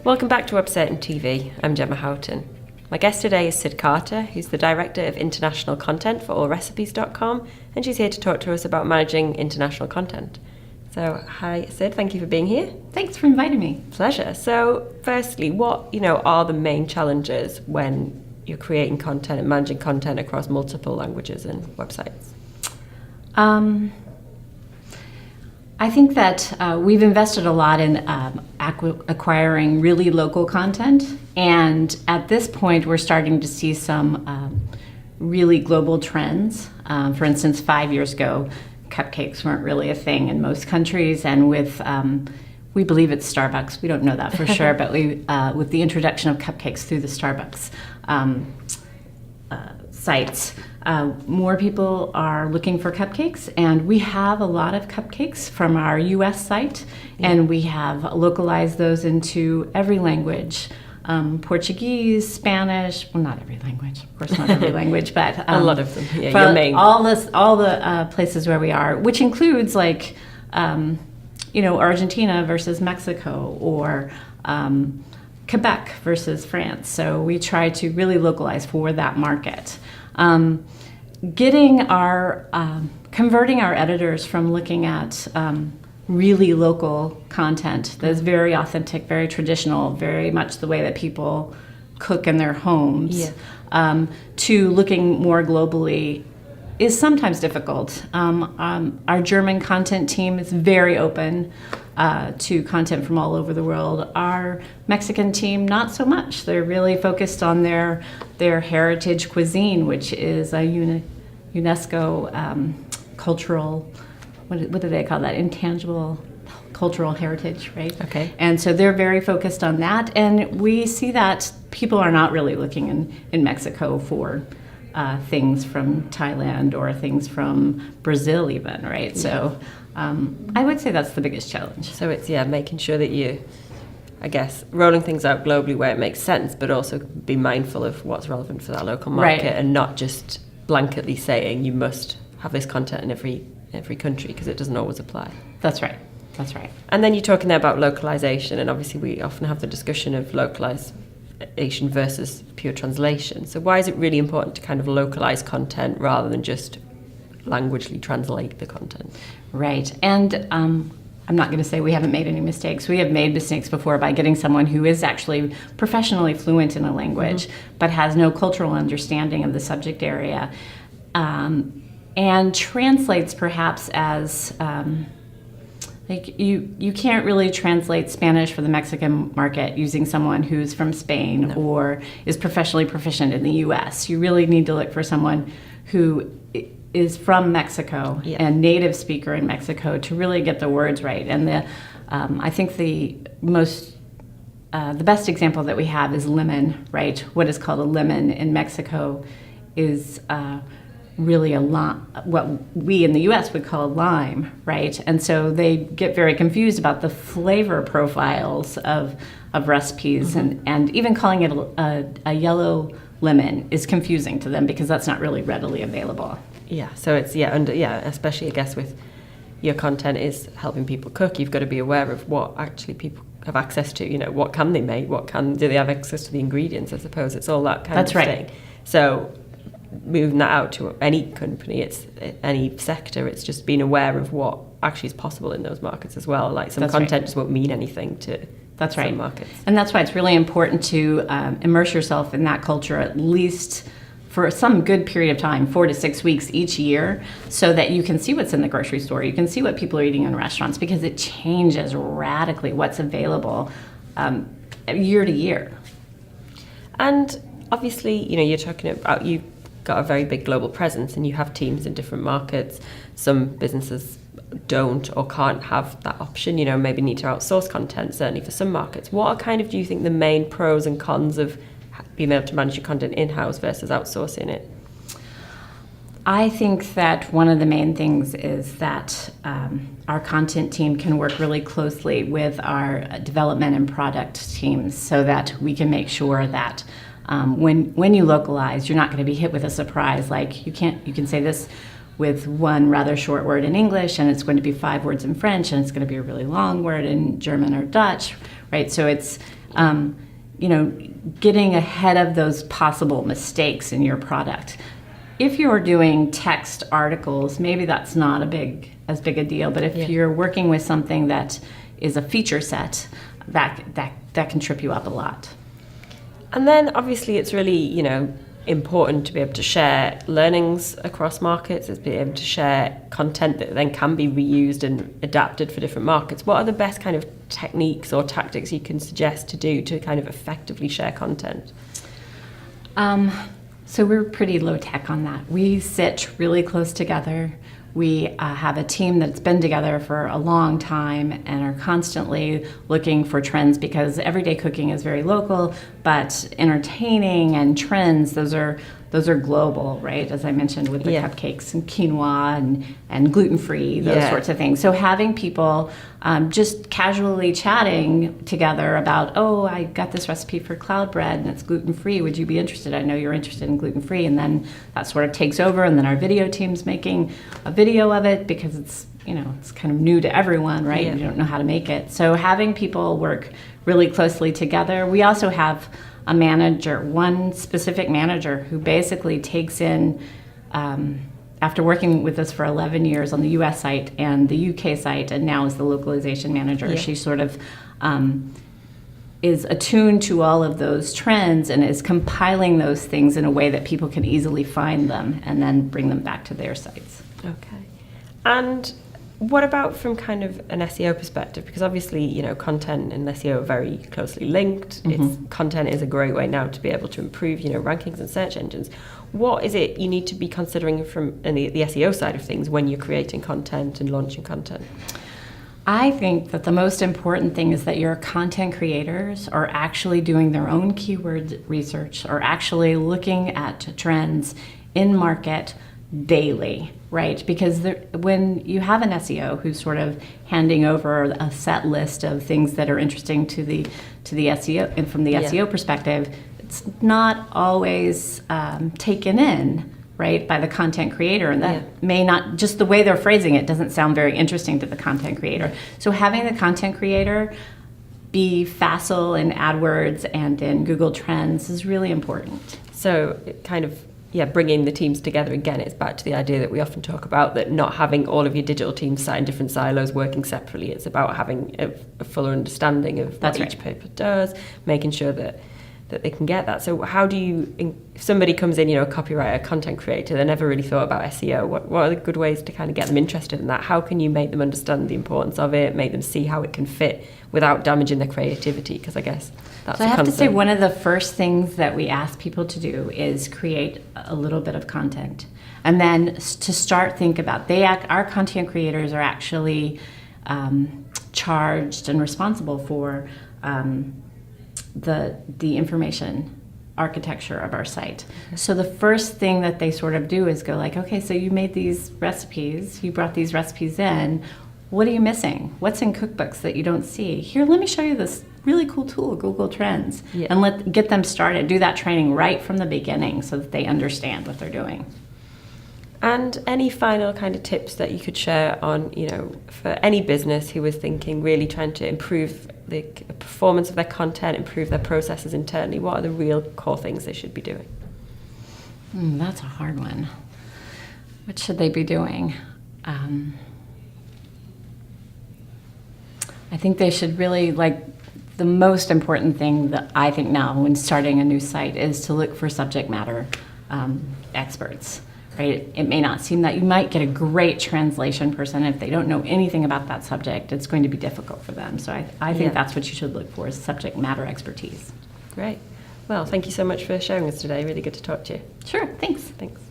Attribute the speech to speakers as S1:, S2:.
S1: Welcome back to Upcertain TV. I'm Gemma Houghton. My guest today is Syd Carter, who's the Director of International Content for Allrecipes.com, and she's here to talk to us about managing international content. So, hi Syd, thank you for being here.
S2: Thanks for inviting me.
S1: Pleasure. So, firstly, what are the main challenges when you're creating content and managing content across multiple languages and websites?
S2: I think that we've invested a lot in acquiring really local content, and at this point we're starting to see some really global trends. For instance, 5 years ago, cupcakes weren't really a thing in most countries, and with we believe it's Starbucks, we don't know that for sure, but with the introduction of cupcakes through the Starbucks sites, more people are looking for cupcakes, and we have a lot of cupcakes from our US site, and we have localized those into every language. Portuguese, Spanish, well, not every language, of course, not every language, but
S1: a lot of them. Yeah,
S2: your
S1: main.
S2: All the places where we are, which includes like Argentina versus Mexico, or Quebec versus France. So we try to really localize for that market. Converting our editors from looking at really local content that's very authentic, very traditional, very much the way that people cook in their homes, to looking more globally is sometimes difficult. Our German content team is very open to content from all over the world. Our Mexican team, not so much. They're really focused on their heritage cuisine, which is a UNESCO cultural, what do they call that? Intangible cultural heritage, right?
S1: Okay.
S2: And so they're very focused on that, and we see that people are not really looking in Mexico for things from Thailand or things from Brazil even, right? Yeah. So I would say that's the biggest challenge.
S1: So it's, making sure that you, I guess, rolling things out globally where it makes sense, but also be mindful of what's relevant for that local market, right, and not just blanketly saying you must have this content in every country, because it doesn't always apply.
S2: That's right. That's right.
S1: And then you're talking there about localization, and obviously we often have the discussion of localization versus pure translation. So why is it really important to kind of localize content rather than just languagely translate the content?
S2: Right. And I'm not going to say we haven't made any mistakes. We have made mistakes before by getting someone who is actually professionally fluent in a language, but has no cultural understanding of the subject area, and translates perhaps as you can't really translate Spanish for the Mexican market using someone who's from Spain or is professionally proficient in the US. You really need to look for someone who is from Mexico and native speaker in Mexico to really get the words right. And I think the best example that we have is lemon, right? What is called a lemon in Mexico is really what we in the US would call a lime, right? And so they get very confused about the flavor profiles of recipes, and even calling it a yellow lemon is confusing to them because that's not really readily available.
S1: Yeah, so it's, especially I guess with your content is helping people cook, you've got to be aware of what actually people have access to, what can they make, do they have access to the ingredients, I suppose. It's all that kind of thing. So moving that out to any company, it's any sector, it's just being aware of what actually is possible in those markets as well. Like some content just won't mean anything to some markets.
S2: And that's why it's really important to immerse yourself in that culture at least for some good period of time, 4 to 6 weeks each year, so that you can see what's in the grocery store, you can see what people are eating in restaurants, because it changes radically what's available year to year.
S1: And obviously, you're talking about, you've got a very big global presence and you have teams in different markets. Some businesses don't or can't have that option, maybe need to outsource content, certainly for some markets. What are do you think the main pros and cons of being able to manage your content in-house versus outsourcing it?
S2: I think that one of the main things is that our content team can work really closely with our development and product teams, so that we can make sure that when you localize, you're not going to be hit with a surprise. Like you can say this with one rather short word in English, and it's going to be 5 words in French, and it's going to be a really long word in German or Dutch, right? So it's Getting ahead of those possible mistakes in your product. If you're doing text articles, maybe that's not as big a deal, but if you're working with something that is a feature set, that can trip you up a lot.
S1: And then obviously it's really, important to be able to share learnings across markets, is be able to share content that then can be reused and adapted for different markets. What are the best kind of techniques or tactics you can suggest to do to kind of effectively share content?
S2: So we're pretty low tech on that. We sit really close together. We have a team that's been together for a long time and are constantly looking for trends, because everyday cooking is very local, but entertaining and trends, those are global, right? As I mentioned with the cupcakes and quinoa and gluten-free, those sorts of things. So having people just casually chatting together about, oh, I got this recipe for cloud bread and it's gluten-free. Would you be interested? I know you're interested in gluten-free. And then that sort of takes over, and then our video team's making a video of it because it's kind of new to everyone, right? You don't know how to make it. So having people work really closely together. We also have a manager, one specific manager, who basically takes in, after working with us for 11 years on the US site and the UK site, and now is the localization manager. She sort of is attuned to all of those trends and is compiling those things in a way that people can easily find them and then bring them back to their sites.
S1: Okay. And what about from kind of an SEO perspective? Because obviously, content and SEO are very closely linked. Content is a great way now to be able to improve, rankings and search engines. What is it you need to be considering from the SEO side of things when you're creating content and launching content?
S2: I think that the most important thing is that your content creators are actually doing their own keyword research, or actually looking at trends in market daily, right? Because when you have an SEO who's sort of handing over a set list of things that are interesting to the SEO, and from the SEO perspective, it's not always taken in, right, by the content creator, and that may not, just the way they're phrasing it doesn't sound very interesting to the content creator. So having the content creator be facile in AdWords and in Google Trends is really important.
S1: So it kind of bringing the teams together again, it's back to the idea that we often talk about, that not having all of your digital teams sat in different silos working separately. It's about having a fuller understanding of what each paper does, making sure that they can get that. So how do you, if somebody comes in, a copywriter, content creator, they never really thought about SEO, what are the good ways to kind of get them interested in that? How can you make them understand the importance of it, make them see how it can fit without damaging their creativity? Because I guess that's
S2: so I have to say, one of the first things that we ask people to do is create a little bit of content. And then to start think about, our content creators are actually charged and responsible for the information architecture of our site. So the first thing that they sort of do is go like, okay, so you made these recipes, you brought these recipes in, what are you missing? What's in cookbooks that you don't see? Here, let me show you this really cool tool, Google Trends, and get them started. Do that training right from the beginning so that they understand what they're doing.
S1: And any final kind of tips that you could share on, for any business who is thinking, really trying to improve the performance of their content, improve their processes internally, what are the real core things they should be doing?
S2: That's a hard one. What should they be doing? I think they should really, the most important thing that I think now when starting a new site is to look for subject matter experts. Right? It may not seem that you might get a great translation person. If they don't know anything about that subject, it's going to be difficult for them. So I think that's what you should look for, is subject matter expertise.
S1: Great. Well, thank you so much for sharing this today. Really good to talk to you.
S2: Sure. Thanks.
S1: Thanks.